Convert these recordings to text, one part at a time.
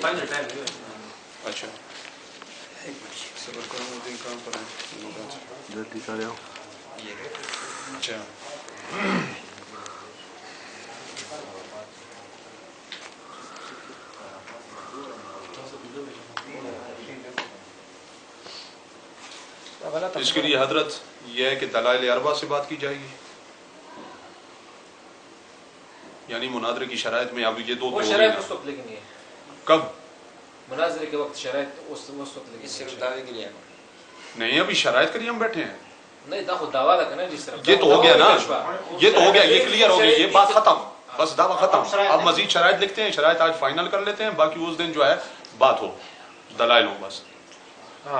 اچھا صبر کرو مدین کام پر ہیں جلدی کرے ہو اچھا اس کے لیے حضرت یہ ہے کہ دلائل اربع سے بات کی جائے گی، یعنی مناظرے کی شرائط میں اب یہ دو شرائط اس وقت لکھنی ہے، کب مناظرے کے وقت شرائط اس وقت لکھنی ہے، نہیں ابھی شرائط کے لیے ہم بیٹھے ہیں، نہیں دعویٰ لگا نا جس طرح یہ تو ہو گیا نا، یہ تو ہو گیا، یہ کلیئر ہو گیا، یہ بات ختم، بس دعویٰ ختم، اب مزید شرائط لکھتے ہیں، شرائط آج فائنل کر لیتے ہیں، باقی اس دن جو ہے بات ہو دلائل ہو بس۔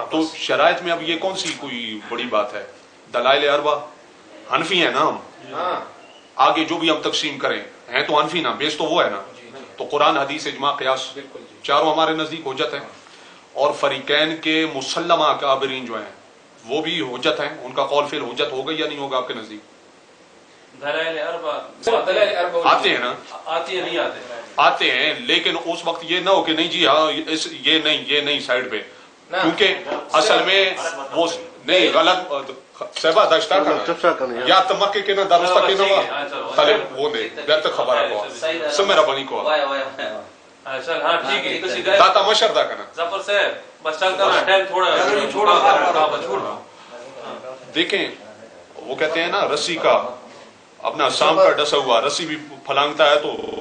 تو شرائط میں اب یہ کون سی کوئی بڑی بات ہے؟ دلائل اربع حنفی ہیں نا ہم، آگے جو بھی ہم تقسیم کریں ہیں تو حنفی نا، بیس تو وہ ہے نا، تو قرآن حدیث اجماع قیاس چاروں ہمارے نزدیک حجت ہیں، اور فریقین کے مسلمہ اکابرین جو ہیں وہ بھی حجت ہیں، ان کا قول فعل حجت ہوگا یا نہیں ہوگا آپ کے نزدیک؟ دلائل اربع آتے ہیں نا، آتے ہیں، لیکن اس وقت یہ نہ ہو کہ نہیں جی ہاں یہ نہیں سائڈ پہ، کیونکہ اصل میں وہ نہیں غلط صحبہ داشتہ کرنا یا تمکے کے نہ درستہ کے نہ طالب وہ دے بیت خبر ہے کو سمرا بنی کو چل ہاں ٹھیک ہے داتا مشردہ کرنا ظفر صاحب بس چل کرنا ٹائم تھوڑا دیکھیں وہ کہتے ہیں نا رسی کا اپنا سام کا ڈسا ہوا رسی بھی پھلانگتا ہے تو